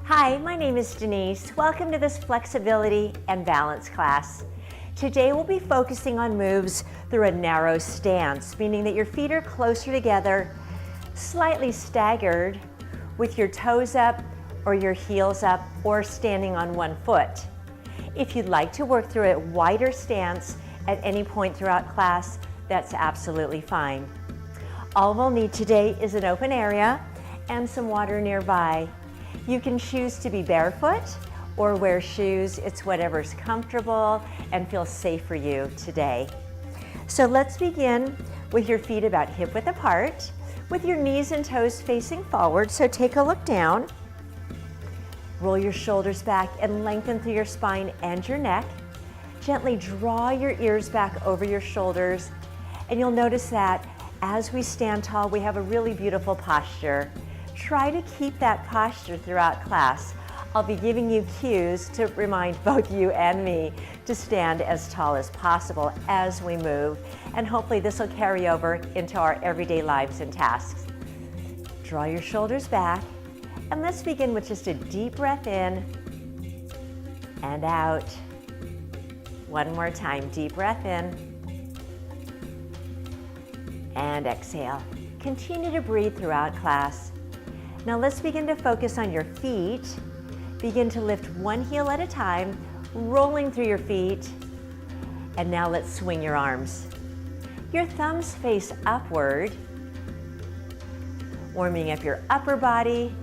Hi, my name is Denise. Welcome to this flexibility and balance class. Today we'll be focusing on moves through a narrow stance, meaning that your feet are closer together, slightly staggered, with your toes up or your heels up or standing on one foot. If you'd like to work through a wider stance at any point throughout class, that's absolutely fine. All we'll need today is an open area and some water nearby. You can choose to be barefoot or wear shoes. It's whatever's comfortable and feels safe for you today. So let's begin with your feet about hip width apart, with your knees and toes facing forward. So take a look down. Roll your shoulders back and lengthen through your spine and your neck. Gently draw your ears back over your shoulders, and you'll notice that as we stand tall, we have a really beautiful posture. Try to keep that posture throughout class. I'll be giving you cues to remind both you and me to stand as tall as possible as we move, and hopefully this will carry over into our everyday lives and tasks. Draw your shoulders back, and let's begin with just a deep breath in and out. One more time, deep breath in and exhale. Continue to breathe throughout class. Now let's begin to focus on your feet. Begin to lift one heel at a time, rolling through your feet. And now let's swing your arms. Your thumbs face upward, warming up your upper body,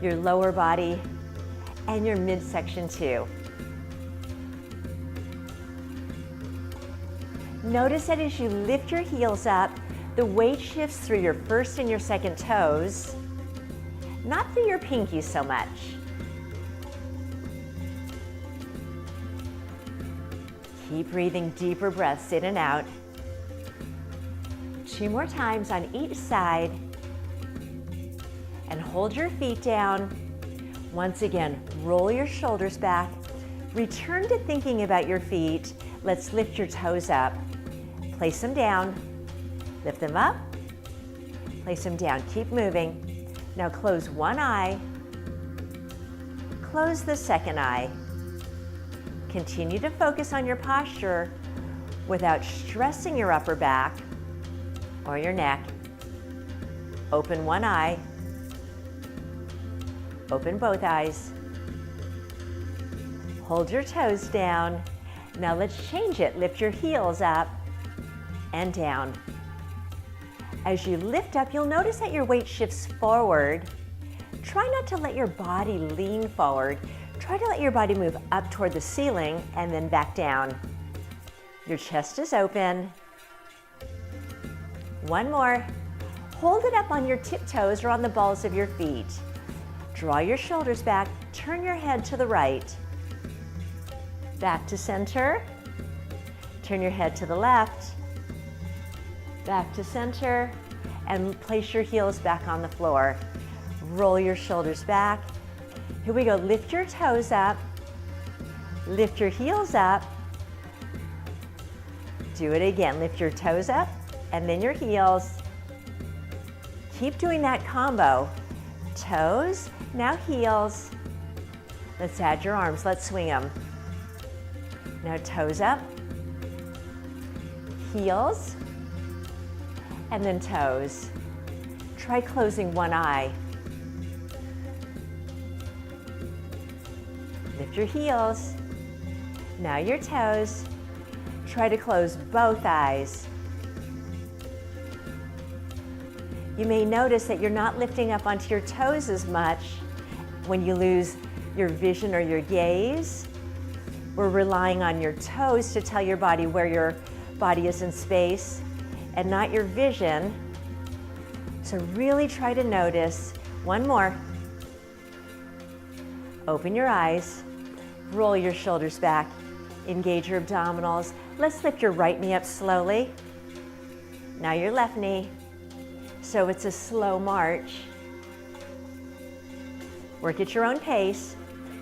your lower body, and your midsection too. Notice that as you lift your heels up, the weight shifts through your first and your second toes, not through your pinkies so much. Keep breathing deeper breaths in and out. 2 more times on each side. And hold your feet down. Once again, roll your shoulders back. Return to thinking about your feet. Let's lift your toes up. Place them down. Lift them up. Place them down. Keep moving. Now close one eye. Close the second eye. Continue to focus on your posture without stressing your upper back or your neck. Open one eye. Open both eyes. Hold your toes down. Now let's change it. Lift your heels up and down. As you lift up, you'll notice that your weight shifts forward. Try not to let your body lean forward. Try to let your body move up toward the ceiling and then back down. Your chest is open. One more. Hold it up on your tiptoes or on the balls of your feet. Draw your shoulders back. Turn your head to the right. Back to center. Turn your head to the left. Back to center, and place your heels back on the floor. Roll your shoulders back. Here we go. Lift your toes up. Lift your heels up. Do it again. Lift your toes up and then your heels. Keep doing that combo. Toes, now heels. Let's add your arms. Let's swing them. Now toes up, heels, and then toes. Try closing one eye. Lift your heels. Now your toes. Try to close both eyes. You may notice that you're not lifting up onto your toes as much when you lose your vision or your gaze. We're relying on your toes to tell your body where your body is in space and not your vision. So really try to notice. One more. Open your eyes. Roll your shoulders back. Engage your abdominals. Let's lift your right knee up slowly. Now your left knee. So it's a slow march. Work at your own pace.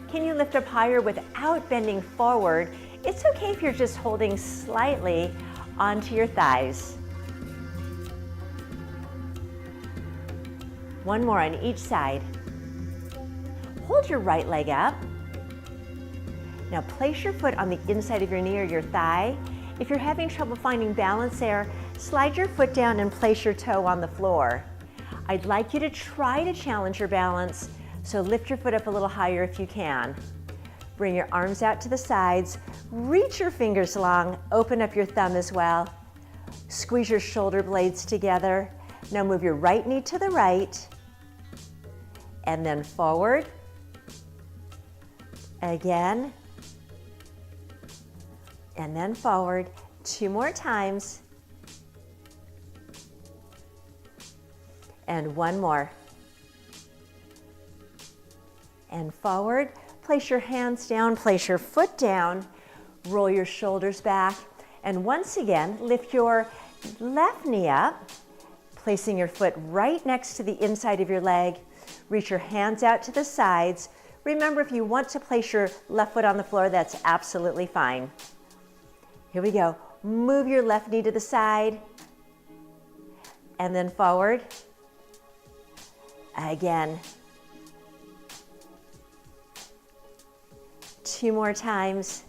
Can you lift up higher without bending forward? It's okay if you're just holding slightly onto your thighs. One more on each side. hold your right leg up. Now place your foot on the inside of your knee or your thigh. If you're having trouble finding balance there, slide your foot down and place your toe on the floor. I'd like you to try to challenge your balance, so lift your foot up a little higher if you can. Bring your arms out to the sides, reach your fingers long, open up your thumb as well. Squeeze your shoulder blades together. Now move your right knee to the right, and then forward. Again, and then forward. 2 more times. And 1 more. And forward. Place your hands down, place your foot down, roll your shoulders back, and once again, lift your left knee up, placing your foot right next to the inside of your leg. Reach your hands out to the sides. Remember, if you want to place your left foot on the floor, that's absolutely fine. Here we go. Move your left knee to the side, and then forward. Again. 2 more times.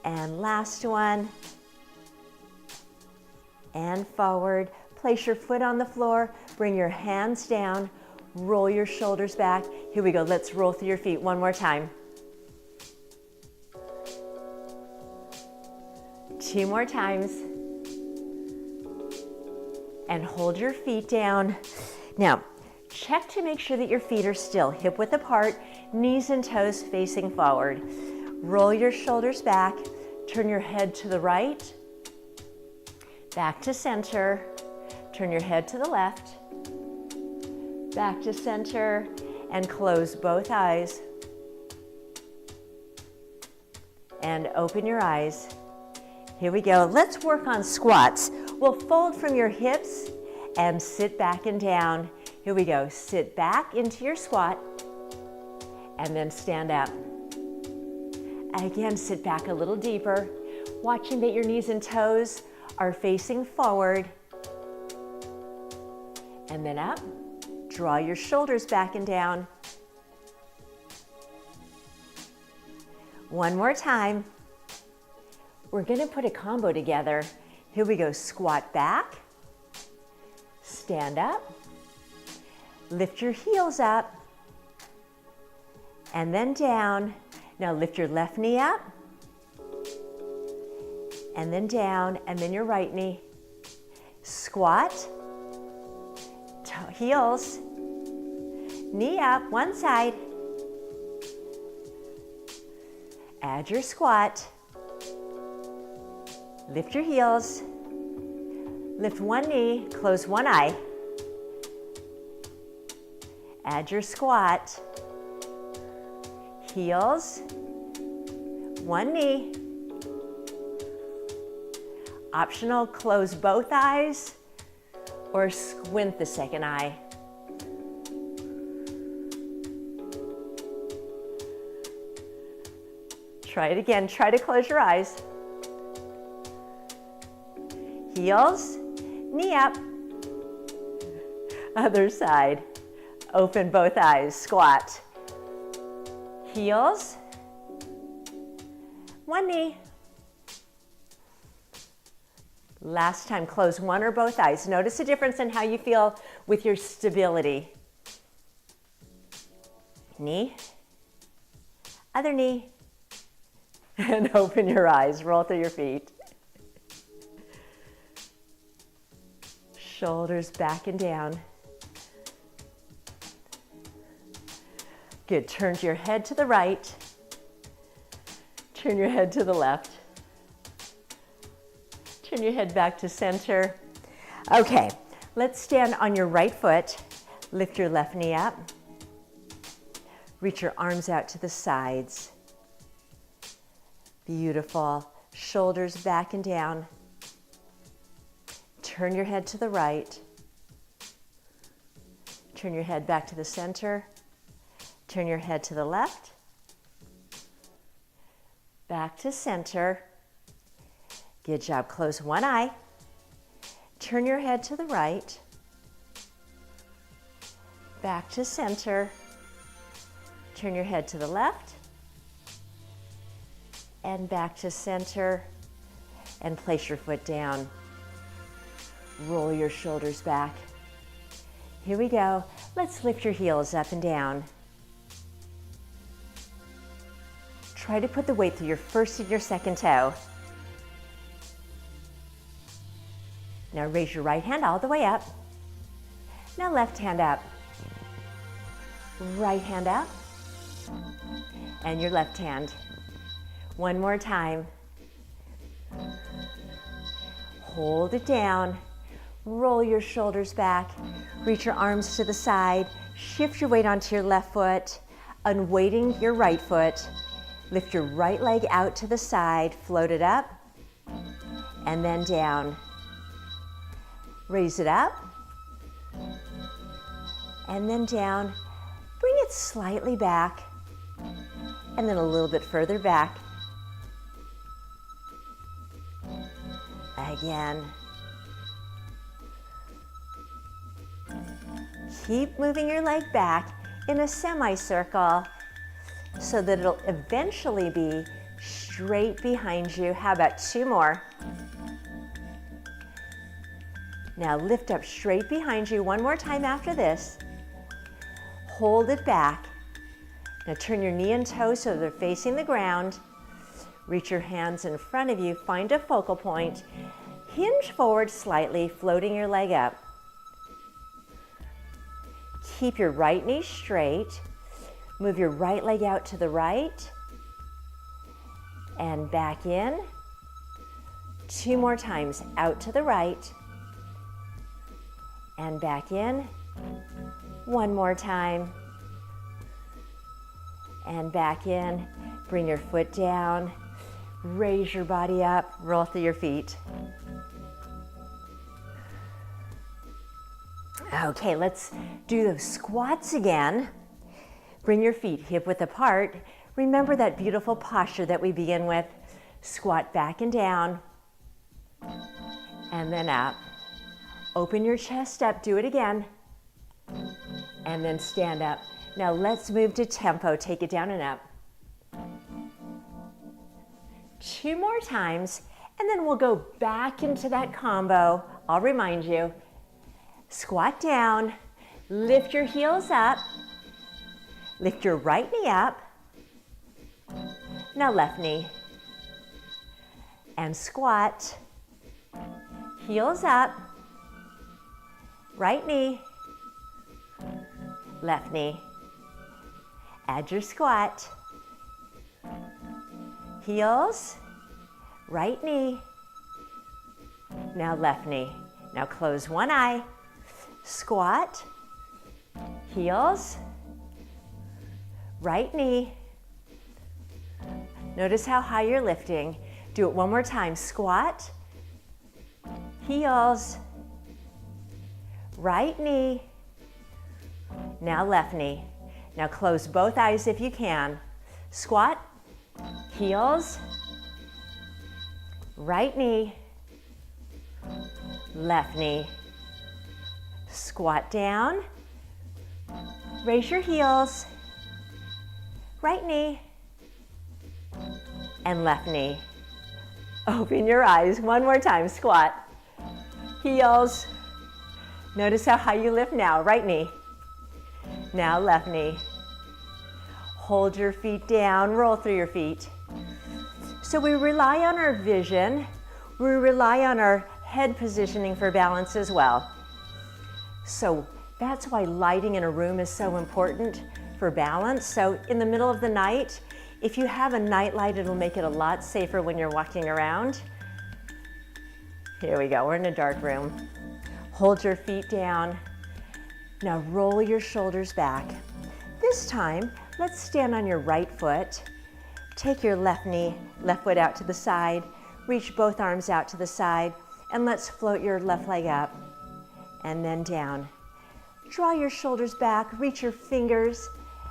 And last one. And forward. Place your foot on the floor. Bring your hands down. Roll your shoulders back. Here we go. Let's roll through your feet 1 more time. 2 more times. And hold your feet down. Now, check to make sure that your feet are still hip width apart, knees and toes facing forward. Roll your shoulders back, turn your head to the right, back to center, turn your head to the left, back to center, and close both eyes. And open your eyes. Here we go. Let's work on squats. We'll fold from your hips and sit back and down. Here we go. Sit back into your squat and then stand up. Again, sit back a little deeper, watching that your knees and toes are facing forward. And then up. Draw your shoulders back and down. 1 more time. We're going to put a combo together. Here we go. Squat back. Stand up. Lift your heels up, and then down. Now lift your left knee up, and then down, and then your right knee. Squat, heels, knee up, one side. Add your squat. Lift your heels. Lift one knee, close one eye. Add your squat, heels, one knee. Optional, close both eyes or squint the second eye. Try it again, try to close your eyes. Heels, knee up, other side. Open both eyes, squat. Heels, one knee. Last time, close one or both eyes. Notice the difference in how you feel with your stability. Knee, other knee, and open your eyes, roll through your feet. Shoulders back and down. Good, turn your head to the right, turn your head to the left, turn your head back to center. Okay, let's stand on your right foot, lift your left knee up, reach your arms out to the sides. Beautiful, shoulders back and down. Turn your head to the right, turn your head back to the center. Turn your head to the left, back to center. Good job. Close one eye. Turn your head to the right, back to center. Turn your head to the left and back to center, and place your foot down. Roll your shoulders back. Here we go. Let's lift your heels up and down. Try to put the weight through your first and your second toe. Now raise your right hand all the way up. Now left hand up. Right hand up. And your left hand. One more time. Hold it down. Roll your shoulders back. Reach your arms to the side. Shift your weight onto your left foot. Unweighting your right foot. Lift your right leg out to the side. Float it up. And then down. Raise it up. And then down. Bring it slightly back. And then a little bit further back. Again. Keep moving your leg back in a semicircle so that it'll eventually be straight behind you. How about two more? Now lift up straight behind you one more time after this. Hold it back. Now turn your knee and toe so they're facing the ground. Reach your hands in front of you, find a focal point. Hinge forward slightly, floating your leg up. Keep your right knee straight. Move your right leg out to the right. And back in. Two more times, out to the right. And back in. One more time. And back in. Bring your foot down. Raise your body up, roll through your feet. Okay, let's do those squats again. Bring your feet hip width apart. Remember that beautiful posture that we begin with. Squat back and down, and then up. Open your chest up, do it again, and then stand up. Now let's move to tempo, take it down and up. Two more times, and then we'll go back into that combo. I'll remind you. Squat down, lift your heels up, lift your right knee up, now left knee, and squat, heels up, right knee, left knee, add your squat, heels, right knee, now left knee. Now close one eye, squat, heels, right knee. Notice how high you're lifting. Do it one more time, squat, heels, right knee, now left knee. Now close both eyes if you can. Squat, heels, right knee, left knee. Squat down, raise your heels, right knee, and left knee. Open your eyes, one more time, squat, heels. Notice how high you lift now, right knee, now left knee. Hold your feet down, roll through your feet. So we rely on our vision, we rely on our head positioning for balance as well. So that's why lighting in a room is so important for balance. So in the middle of the night, if you have a night light, it'll make it a lot safer when you're walking around. Here we go, we're in a dark room. Hold your feet down. Now roll your shoulders back. This time, let's stand on your right foot. Take your left knee, left foot out to the side. Reach both arms out to the side, and let's float your left leg up. And then down. Draw your shoulders back, reach your fingers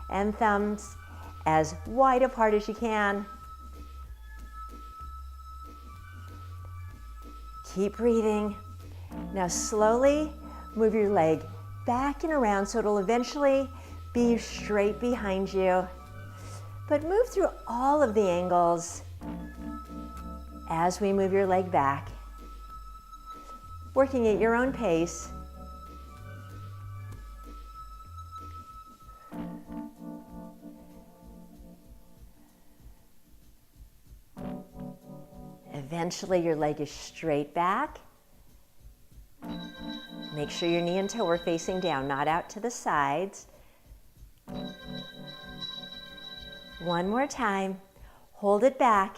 and thumbs as wide apart as you can. Keep breathing. Now slowly move your leg back and around so it'll eventually be straight behind you. But move through all of the angles as we move your leg back, working at your own pace. Eventually your leg is straight back. Make sure your knee and toe are facing down, not out to the sides. One more time. Hold it back.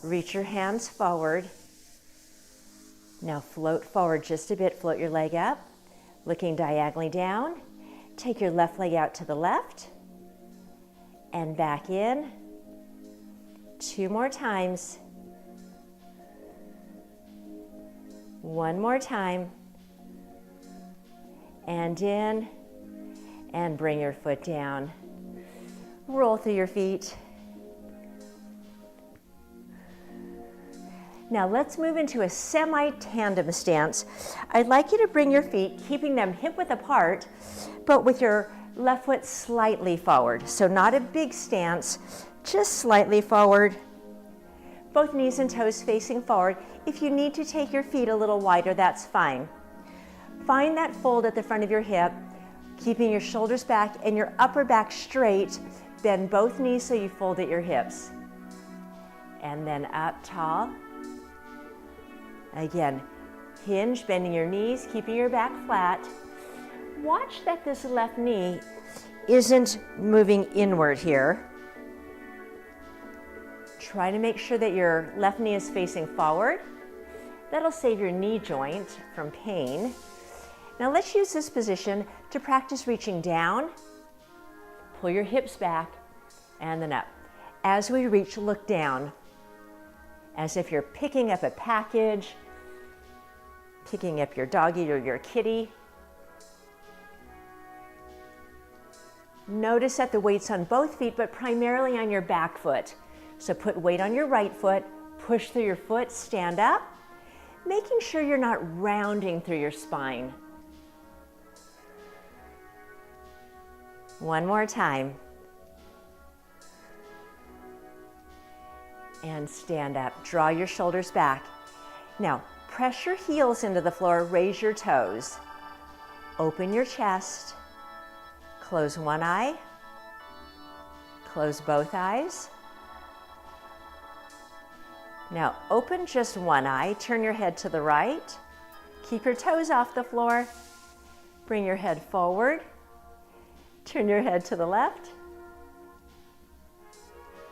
Reach your hands forward. Now float forward just a bit. Float your leg up, looking diagonally down. Take your left leg out to the left and back in. 2 more times. One more time. And in, and bring your foot down. Roll through your feet. Now let's move into a semi-tandem stance. I'd like you to bring your feet, keeping them hip-width apart, but with your left foot slightly forward. So not a big stance, just slightly forward. Both knees and toes facing forward. If you need to take your feet a little wider, that's fine. Find that fold at the front of your hip, keeping your shoulders back and your upper back straight. Bend both knees so you fold at your hips. And then up tall. Again, hinge, bending your knees, keeping your back flat. Watch that this left knee isn't moving inward here. Try to make sure that your left knee is facing forward. That'll save your knee joint from pain. Now let's use this position to practice reaching down. Pull your hips back and then up. As we reach, look down, as if you're picking up a package, picking up your doggy or your kitty. Notice that the weight's on both feet, but primarily on your back foot. So put weight on your right foot, push through your foot, stand up, making sure you're not rounding through your spine. One more time. And stand up. Draw your shoulders back. Now, press your heels into the floor, raise your toes. Open your chest. Close one eye. Close both eyes. Now, open just one eye. Turn your head to the right. Keep your toes off the floor. Bring your head forward. Turn your head to the left.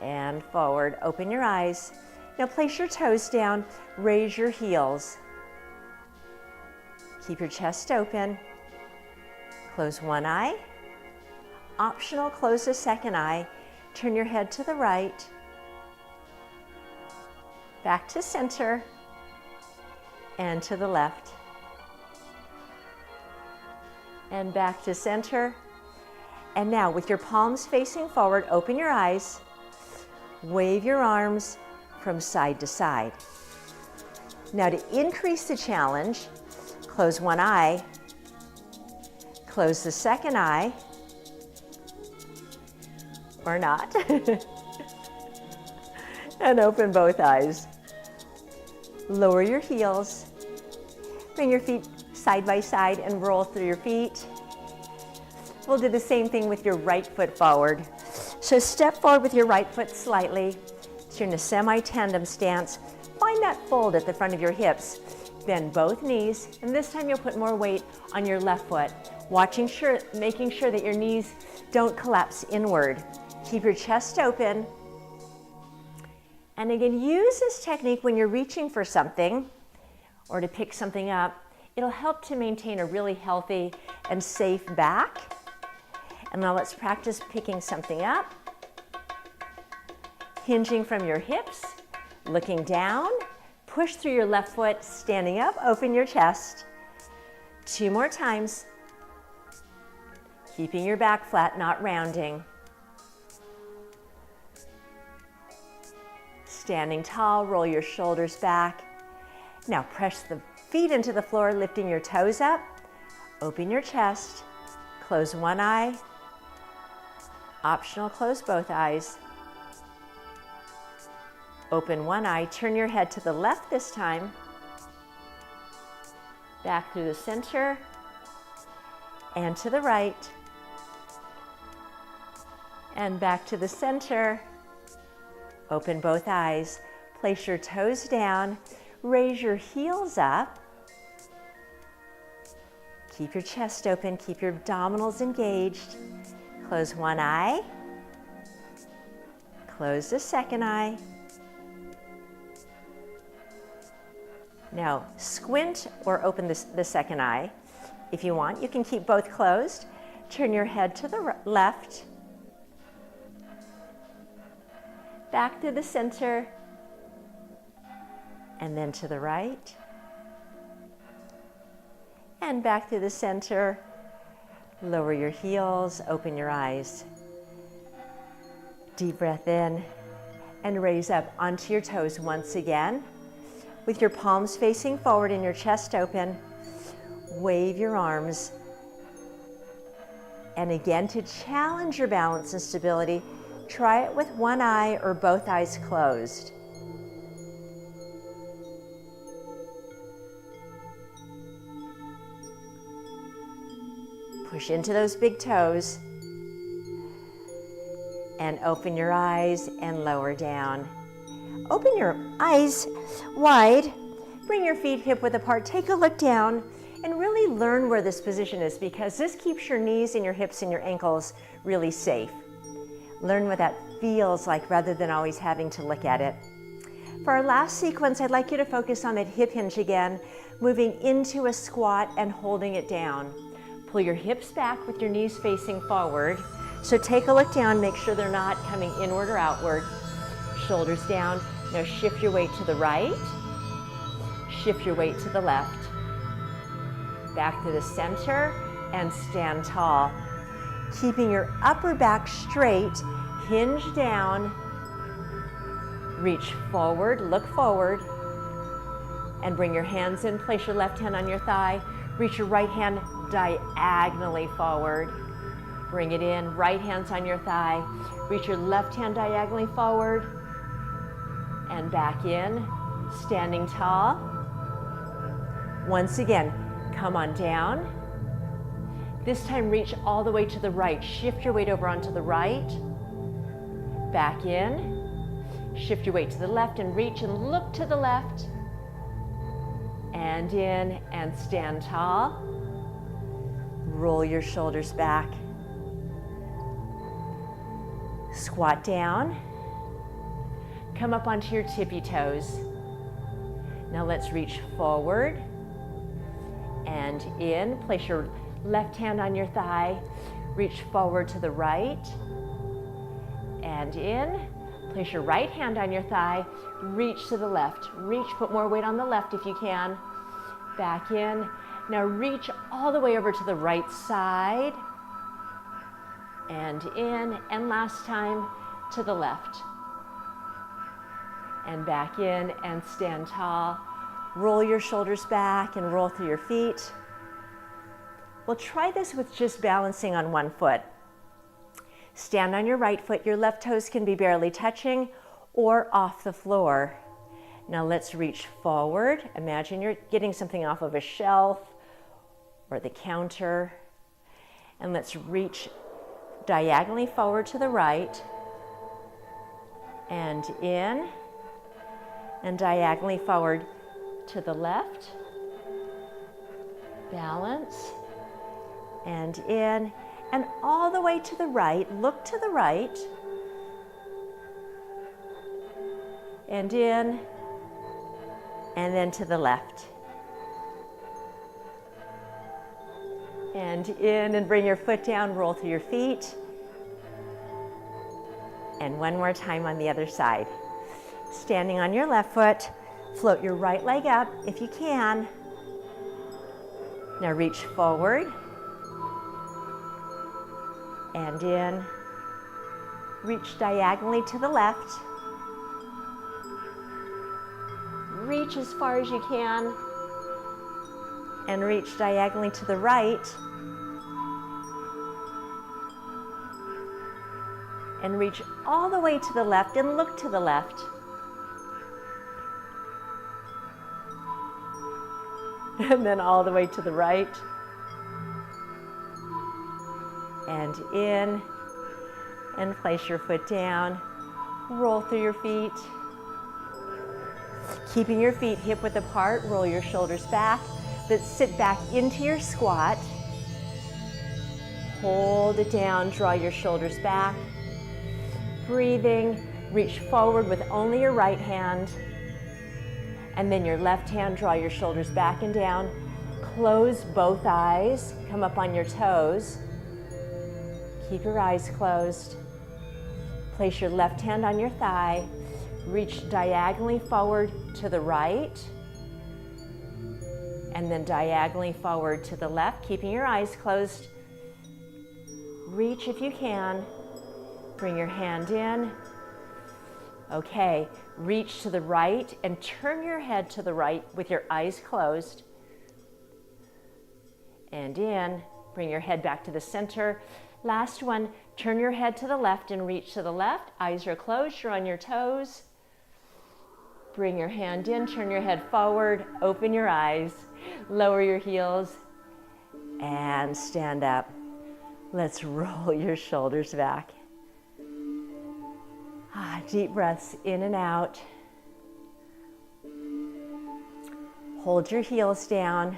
And forward. Open your eyes. Now place your toes down. Raise your heels. Keep your chest open. Close one eye. Optional, close the second eye. Turn your head to the right. Back to center. And to the left. And back to center. And now with your palms facing forward, open your eyes. Wave your arms from side to side. Now to increase the challenge, close one eye, close the second eye, or not, and open both eyes. Lower your heels, bring your feet side by side and roll through your feet. We'll do the same thing with your right foot forward. So step forward with your right foot slightly. So you're in a semi-tandem stance. Find that fold at the front of your hips. Bend both knees, and this time you'll put more weight on your left foot, making sure that your knees don't collapse inward. Keep your chest open. And again, use this technique when you're reaching for something or to pick something up. It'll help to maintain a really healthy and safe back. And now let's practice picking something up. Hinging from your hips, looking down, push through your left foot, standing up, open your chest. 2 more times. Keeping your back flat, not rounding. Standing tall, roll your shoulders back. Now press the feet into the floor, lifting your toes up. Open your chest, close one eye, optional close both eyes. Open one eye, turn your head to the left this time, back through the center, and to the right, and back to the center. Open both eyes, place your toes down, raise your heels up. Keep your chest open, keep your abdominals engaged. Close one eye, close the second eye. Now squint or open the second eye. If you want, you can keep both closed. Turn your head to the left, back to the center, and then to the right, and back to the center. Lower your heels, open your eyes. Deep breath in, and raise up onto your toes once again. With your palms facing forward and your chest open, wave your arms. And again, to challenge your balance and stability, try it with one eye or both eyes closed. Push into those big toes and open your eyes and lower down. Open your eyes wide, bring your feet hip width apart, take a look down, and really learn where this position is, because this keeps your knees and your hips and your ankles really safe. Learn what that feels like rather than always having to look at it. For our last sequence, I'd like you to focus on that hip hinge again, moving into a squat and holding it down. Pull your hips back with your knees facing forward. So take a look down, make sure they're not coming inward or outward. Shoulders down. Now shift your weight to the right, shift your weight to the left. Back to the center and stand tall. Keeping your upper back straight, hinge down, reach forward, look forward, and bring your hands in. Place your left hand on your thigh, reach your right hand diagonally forward. Bring it in, right hand's on your thigh, reach your left hand diagonally forward, and back in, standing tall. Once again, come on down. This time reach all the way to the right. Shift your weight over onto the right. Back in. Shift your weight to the left and reach and look to the left. And in and stand tall. Roll your shoulders back. Squat down. Come up onto your tippy toes. Now let's reach forward and in. Place your left hand on your thigh. Reach forward to the right and in. Place your right hand on your thigh. Reach to the left. Reach, put more weight on the left if you can. Back in. Now reach all the way over to the right side and in. And last time to the left. And back in and stand tall. Roll your shoulders back and roll through your feet. We'll try this with just balancing on one foot. Stand on your right foot. Your left toes can be barely touching or off the floor. Now let's reach forward. Imagine you're getting something off of a shelf or the counter. And let's reach diagonally forward to the right and in. And diagonally forward to the left. Balance. And in. And all the way to the right. Look to the right. And in. And then to the left. And in, and bring your foot down, roll through your feet. And one more time on the other side. Standing on your left foot, float your right leg up if you can. Now reach forward and in. Reach diagonally to the left. Reach as far as you can. and reach diagonally to the right. And reach all the way to the left and look to the left. And then all the way to the right. And in. And place your foot down. Roll through your feet. Keeping your feet hip width apart, roll your shoulders back. Let's sit back into your squat. Hold it down, draw your shoulders back. Breathing, reach forward with only your right hand. And then your left hand, draw your shoulders back and down. Close both eyes, come up on your toes. Keep your eyes closed. Place your left hand on your thigh. Reach diagonally forward to the right. And then diagonally forward to the left, keeping your eyes closed. Reach if you can. Bring your hand in. Okay, reach to the right and turn your head to the right with your eyes closed. And in, bring your head back to the center. Last one, turn your head to the left and reach to the left. Eyes are closed, you're on your toes. Bring your hand in, turn your head forward, open your eyes, lower your heels, and stand up. Let's roll your shoulders back. Deep breaths in and out. Hold your heels down.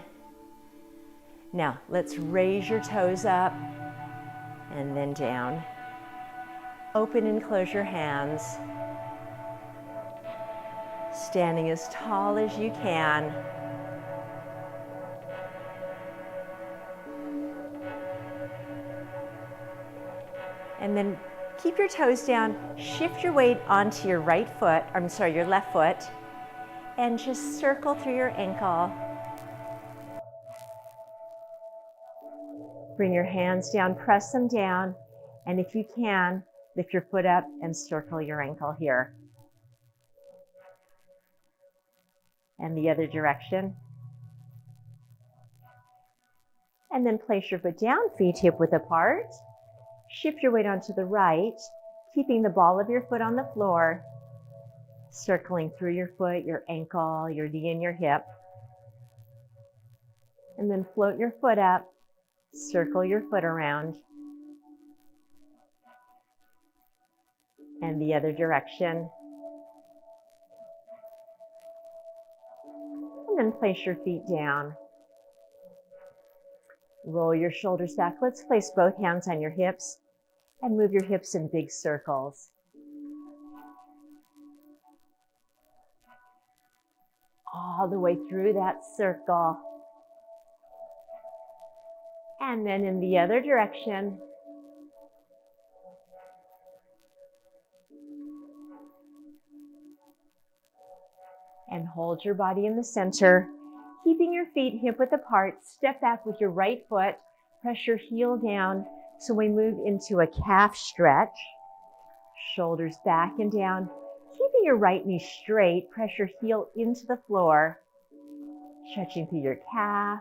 Now, let's raise your toes up and then down. Open and close your hands. Standing as tall as you can. And then keep your toes down, shift your weight onto your your left foot, and just circle through your ankle. Bring your hands down, press them down, and if you can, lift your foot up and circle your ankle here. And the other direction. And then place your foot down, feet hip width apart. Shift your weight onto the right, keeping the ball of your foot on the floor, circling through your foot, your ankle, your knee, and your hip. And then float your foot up, circle your foot around. And the other direction. And then place your feet down. Roll your shoulders back. Let's place both hands on your hips and move your hips in big circles. All the way through that circle. And then in the other direction. And hold your body in the center. Keeping your feet hip width apart, step back with your right foot, press your heel down. So we move into a calf stretch. Shoulders back and down. Keeping your right knee straight, press your heel into the floor. Stretching through your calf,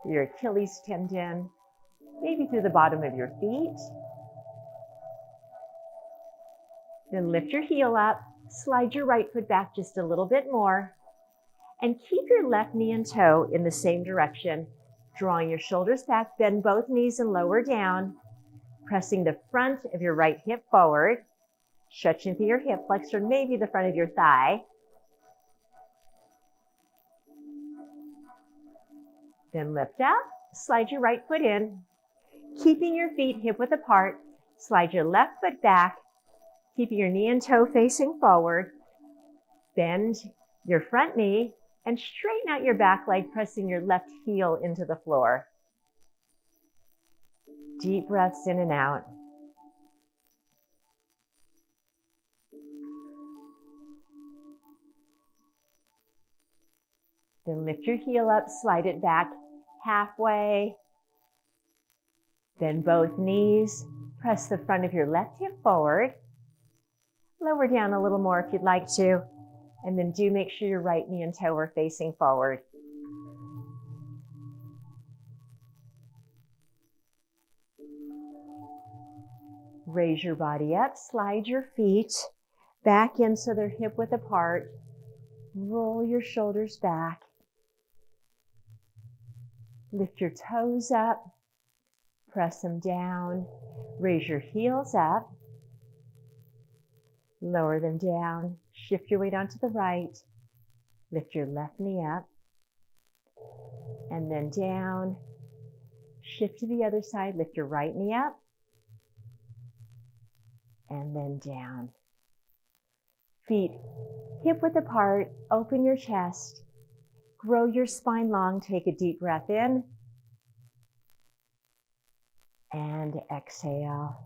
through your Achilles tendon, maybe through the bottom of your feet. Then lift your heel up, slide your right foot back just a little bit more. And keep your left knee and toe in the same direction, drawing your shoulders back, bend both knees and lower down, pressing the front of your right hip forward, stretching through your hip flexor, maybe the front of your thigh. Then lift up, slide your right foot in, keeping your feet hip width apart, slide your left foot back, keeping your knee and toe facing forward, bend your front knee, and straighten out your back leg, pressing your left heel into the floor. Deep breaths in and out. Then lift your heel up, slide it back halfway. Then both knees, press the front of your left hip forward. Lower down a little more if you'd like to. And then do make sure your right knee and toe are facing forward. Raise your body up, slide your feet back in so they're hip width apart. Roll your shoulders back. Lift your toes up, press them down. Raise your heels up, lower them down. Shift your weight onto the right. Lift your left knee up, and then down. Shift to the other side. Lift your right knee up, and then down. Feet hip width apart. Open your chest. Grow your spine long. Take a deep breath in, and exhale.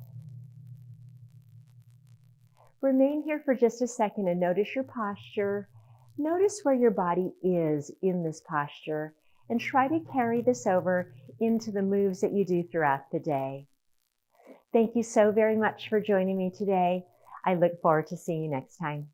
Remain here for just a second and notice your posture. Notice where your body is in this posture and try to carry this over into the moves that you do throughout the day. Thank you so very much for joining me today. I look forward to seeing you next time.